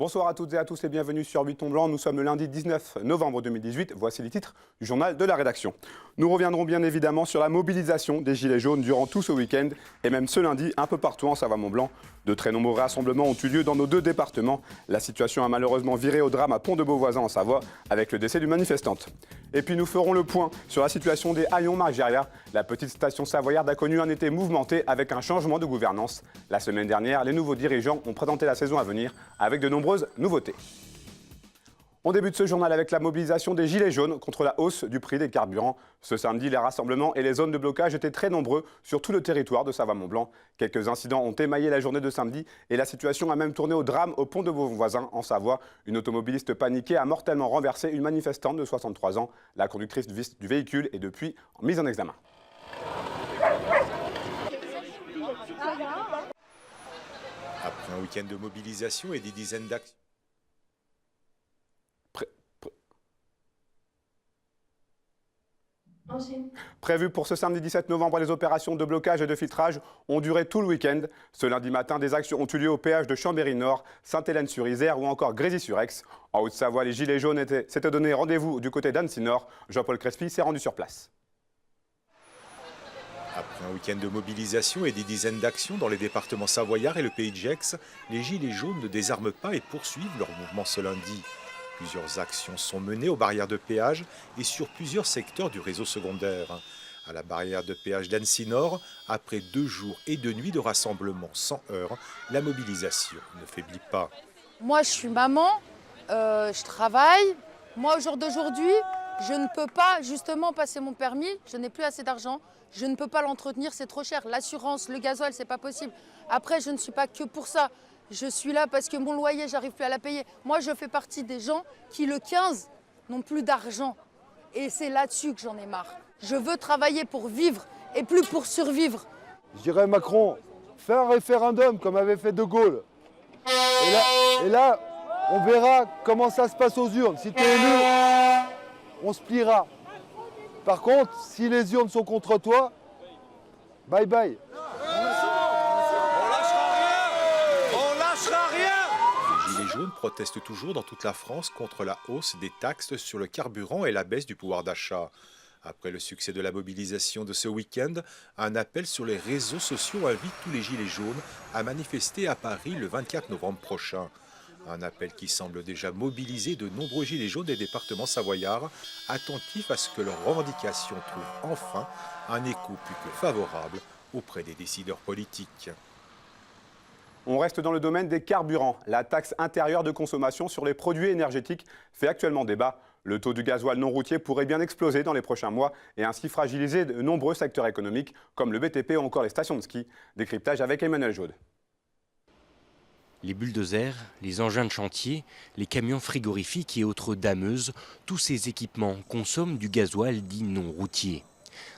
Bonsoir à toutes et à tous et bienvenue sur 8 Blanc. Nous sommes le lundi 19 novembre 2018. Voici les titres du journal de la rédaction. Nous reviendrons bien évidemment sur la mobilisation des Gilets jaunes durant tout ce week-end et même ce lundi un peu partout en Savoie-Mont-Blanc. De très nombreux rassemblements ont eu lieu dans nos deux départements. La situation a malheureusement viré au drame à Pont-de-Beauvoisin en Savoie avec le décès d'une manifestante. Et puis nous ferons le point sur la situation des Haillons-Margeria. La petite station savoyarde a connu un été mouvementé avec un changement de gouvernance. La semaine dernière, les nouveaux dirigeants ont présenté la saison à venir avec de nombreuses nouveautés. On débute ce journal avec la mobilisation des Gilets jaunes contre la hausse du prix des carburants. Ce samedi, les rassemblements et les zones de blocage étaient très nombreux sur tout le territoire de Savoie-Mont-Blanc. Quelques incidents ont émaillé la journée de samedi et la situation a même tourné au drame au pont de Beauvoisin en Savoie. Une automobiliste paniquée a mortellement renversé une manifestante de 63 ans. La conductrice du véhicule est depuis mise en examen. Après un week-end de mobilisation et des dizaines d'actions. Prévues pour ce samedi 17 novembre, les opérations de blocage et de filtrage ont duré tout le week-end. Ce lundi matin, des actions ont eu lieu au péage de Chambéry-Nord, Sainte-Hélène-sur-Isère ou encore Grésy-sur-Aix. En Haute-Savoie, les Gilets jaunes s'étaient donné rendez-vous du côté d'Annecy-Nord. Jean-Paul Crespi s'est rendu sur place. Après un week-end de mobilisation et des dizaines d'actions dans les départements savoyards et le pays de Gex, les Gilets jaunes ne désarment pas et poursuivent leur mouvement ce lundi. Plusieurs actions sont menées aux barrières de péage et sur plusieurs secteurs du réseau secondaire. À la barrière de péage d'Annecy-Nord, après 2 jours et 2 nuits de rassemblement sans heurts, la mobilisation ne faiblit pas. Moi, je suis maman, je travaille. Moi, au jour d'aujourd'hui, je ne peux pas justement passer mon permis. Je n'ai plus assez d'argent. Je ne peux pas l'entretenir, c'est trop cher. L'assurance, le gasoil, c'est pas possible. Après, je ne suis pas que pour ça. Je suis là parce que mon loyer, j'arrive plus à la payer. Moi, je fais partie des gens qui, le 15, n'ont plus d'argent. Et c'est là-dessus que j'en ai marre. Je veux travailler pour vivre et plus pour survivre. Je dirais Macron, fais un référendum comme avait fait De Gaulle. Et là, on verra comment ça se passe aux urnes. Si tu es élu, on se pliera. Par contre, si les urnes sont contre toi, bye bye. Les Gilets jaunes protestent toujours dans toute la France contre la hausse des taxes sur le carburant et la baisse du pouvoir d'achat. Après le succès de la mobilisation de ce week-end, un appel sur les réseaux sociaux invite tous les Gilets jaunes à manifester à Paris le 24 novembre prochain. Un appel qui semble déjà mobiliser de nombreux Gilets jaunes des départements savoyards, attentifs à ce que leurs revendications trouvent enfin un écho plus que favorable auprès des décideurs politiques. On reste dans le domaine des carburants. La taxe intérieure de consommation sur les produits énergétiques fait actuellement débat. Le taux du gasoil non routier pourrait bien exploser dans les prochains mois et ainsi fragiliser de nombreux secteurs économiques comme le BTP ou encore les stations de ski. Décryptage avec Emmanuel Jaude. Les bulldozers, les engins de chantier, les camions frigorifiques et autres dameuses, tous ces équipements consomment du gasoil dit non routier.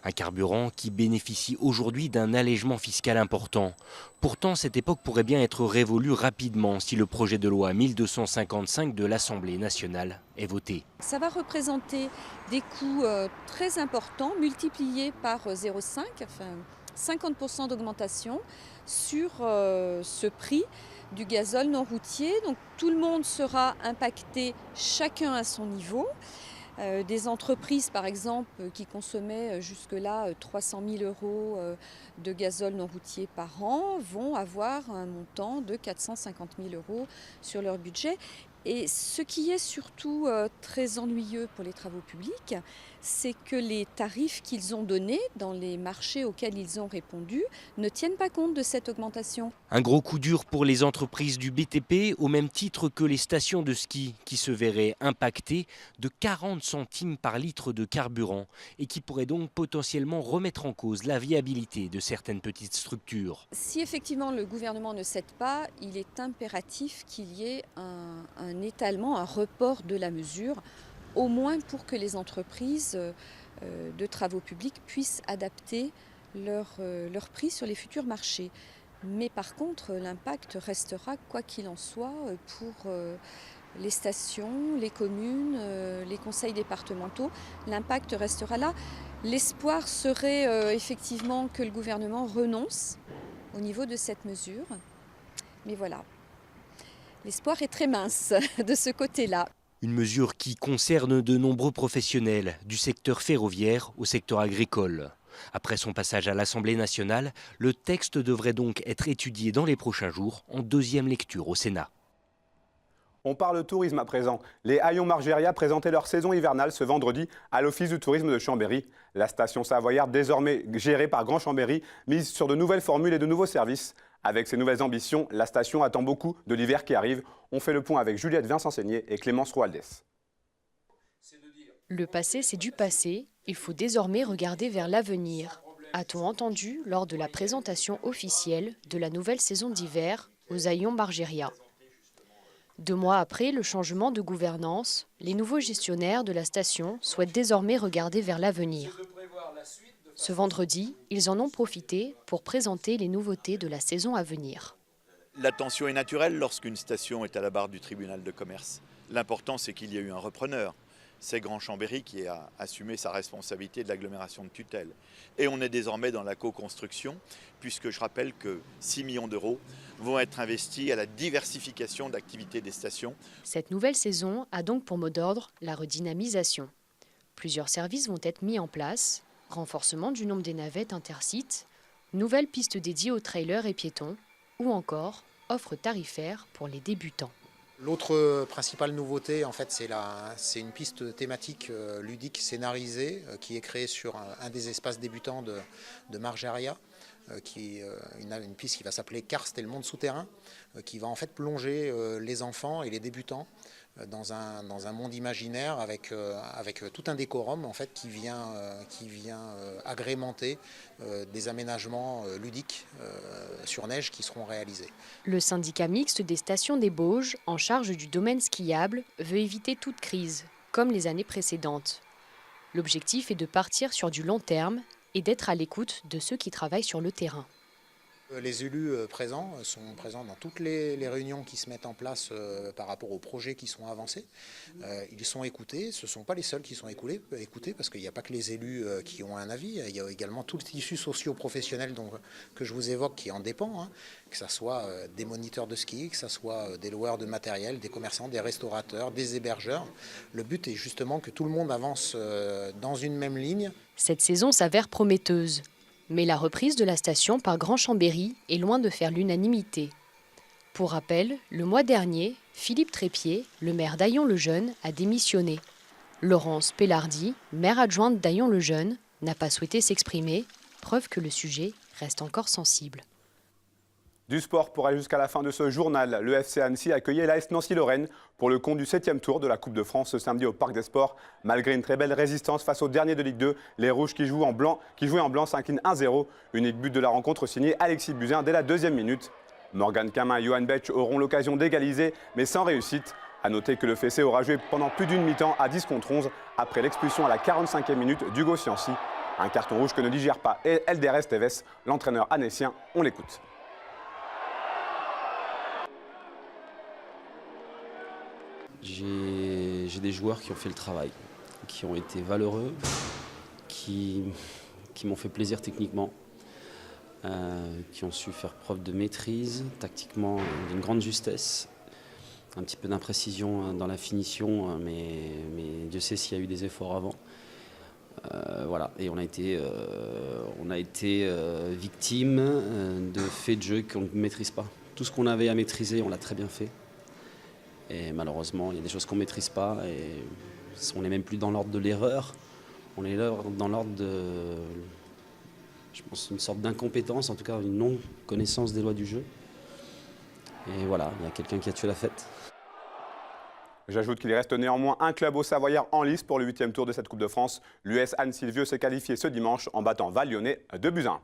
Un carburant qui bénéficie aujourd'hui d'un allègement fiscal important. Pourtant, cette époque pourrait bien être révolue rapidement si le projet de loi 1255 de l'Assemblée nationale est voté. Ça va représenter des coûts très importants, multipliés par 0,5, enfin 50% d'augmentation sur ce prix du gazole non routier. Donc tout le monde sera impacté, chacun à son niveau. Des entreprises, par exemple, qui consommaient jusque-là 300 000 € de gazole non routier par an, vont avoir un montant de 450 000 € sur leur budget. Et ce qui est surtout très ennuyeux pour les travaux publics, c'est que les tarifs qu'ils ont donnés dans les marchés auxquels ils ont répondu ne tiennent pas compte de cette augmentation. Un gros coup dur pour les entreprises du BTP, au même titre que les stations de ski qui se verraient impactées de 40 centimes par litre de carburant et qui pourraient donc potentiellement remettre en cause la viabilité de certaines petites structures. Si effectivement le gouvernement ne cède pas, il est impératif qu'il y ait un étalement, un report de la mesure, au moins pour que les entreprises de travaux publics puissent adapter leur prix sur les futurs marchés. Mais par contre, l'impact restera, quoi qu'il en soit, pour les stations, les communes, les conseils départementaux. L'impact restera là. L'espoir serait effectivement que le gouvernement renonce au niveau de cette mesure. Mais voilà. L'espoir est très mince de ce côté-là. Une mesure qui concerne de nombreux professionnels, du secteur ferroviaire au secteur agricole. Après son passage à l'Assemblée nationale, le texte devrait donc être étudié dans les prochains jours en deuxième lecture au Sénat. On parle tourisme à présent. Les haillons Margeria présentaient leur saison hivernale ce vendredi à l'Office du tourisme de Chambéry. La station savoyarde, désormais gérée par Grand Chambéry, mise sur de nouvelles formules et de nouveaux services. Avec ses nouvelles ambitions, la station attend beaucoup de l'hiver qui arrive. On fait le point avec Juliette Vincent-Seigné et Clémence Roaldès. Le passé, c'est du passé. Il faut désormais regarder vers l'avenir. A-t-on entendu lors de la présentation officielle de la nouvelle saison d'hiver aux haillons Margeria. 2 mois après le changement de gouvernance, les nouveaux gestionnaires de la station souhaitent désormais regarder vers l'avenir. Ce vendredi, ils en ont profité pour présenter les nouveautés de la saison à venir. L'attention est naturelle lorsqu'une station est à la barre du tribunal de commerce. L'important, c'est qu'il y a eu un repreneur. C'est Grand Chambéry qui a assumé sa responsabilité de l'agglomération de tutelle. Et on est désormais dans la co-construction, puisque je rappelle que 6 millions d'euros vont être investis à la diversification d'activités des stations. Cette nouvelle saison a donc pour mot d'ordre la redynamisation. Plusieurs services vont être mis en place, renforcement du nombre des navettes intercites, nouvelles pistes dédiées aux trailers et piétons, ou encore offres tarifaires pour les débutants. L'autre principale nouveauté, en fait, c'est une piste thématique ludique scénarisée qui est créée sur un des espaces débutants de Margeria, qui est une piste qui va s'appeler Karst et le monde souterrain, qui va en fait plonger les enfants et les débutants dans un monde imaginaire avec tout un décorum en fait qui vient agrémenter des aménagements ludiques sur neige qui seront réalisés. Le syndicat mixte des stations des Bauges, en charge du domaine skiable, veut éviter toute crise, comme les années précédentes. L'objectif est de partir sur du long terme et d'être à l'écoute de ceux qui travaillent sur le terrain. Les élus présents sont présents dans toutes les réunions qui se mettent en place par rapport aux projets qui sont avancés. Ils sont écoutés, ce ne sont pas les seuls qui sont écoutés parce qu'il n'y a pas que les élus qui ont un avis, il y a également tout le tissu socio-professionnel que je vous évoque qui en dépend, que ce soit des moniteurs de ski, que ce soit des loueurs de matériel, des commerçants, des restaurateurs, des hébergeurs. Le but est justement que tout le monde avance dans une même ligne. Cette saison s'avère prometteuse. Mais la reprise de la station par Grand Chambéry est loin de faire l'unanimité. Pour rappel, le mois dernier, Philippe Trépied, le maire d'Aillon-le-Jeune, a démissionné. Laurence Pellardi, maire adjointe d'Aillon-le-Jeune, n'a pas souhaité s'exprimer, preuve que le sujet reste encore sensible. Du sport pour aller jusqu'à la fin de ce journal. Le FC Annecy accueillait l'AS Nancy-Lorraine pour le compte du 7e tour de la Coupe de France ce samedi au Parc des Sports. Malgré une très belle résistance face aux derniers de Ligue 2, les Rouges qui jouaient en blanc s'inclinent 1-0. Unique but de la rencontre signé Alexis Buzyn dès la 2e minute. Morgan Camin et Johan Betch auront l'occasion d'égaliser, mais sans réussite. A noter que le Fessé aura joué pendant plus d'une mi-temps à 10 contre 11 après l'expulsion à la 45e minute d'Hugo Cianci. Un carton rouge que ne digère pas Elder Esteves, l'entraîneur annécien. On l'écoute. J'ai des joueurs qui ont fait le travail, qui ont été valeureux, qui m'ont fait plaisir techniquement, qui ont su faire preuve de maîtrise, tactiquement d'une grande justesse, un petit peu d'imprécision dans la finition, mais Dieu sait s'il y a eu des efforts avant. Voilà, et on a été victime de faits de jeu qu'on ne maîtrise pas. Tout ce qu'on avait à maîtriser, on l'a très bien fait. Et malheureusement, il y a des choses qu'on ne maîtrise pas et on n'est même plus dans l'ordre de l'erreur. On est là dans l'ordre de, je pense, une sorte d'incompétence, en tout cas une non-connaissance des lois du jeu. Et voilà, il y a quelqu'un qui a tué la fête. J'ajoute qu'il reste néanmoins un club au Savoyard en lice pour le 8e tour de cette Coupe de France. L'US Anne-Sylvieux s'est qualifié ce dimanche en battant Val-Lyonnais 2-1.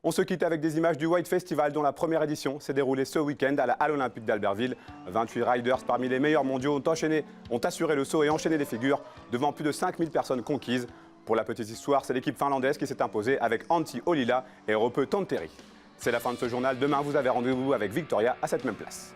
On se quitte avec des images du White Festival dont la première édition s'est déroulée ce week-end à l'Olympique d'Albertville. 28 riders parmi les meilleurs mondiaux ont assuré le saut et enchaîné les figures devant plus de 5000 personnes conquises. Pour la petite histoire, c'est l'équipe finlandaise qui s'est imposée avec Antti Ollila et Roope Tanteri. C'est la fin de ce journal. Demain, vous avez rendez-vous avec Victoria à cette même place.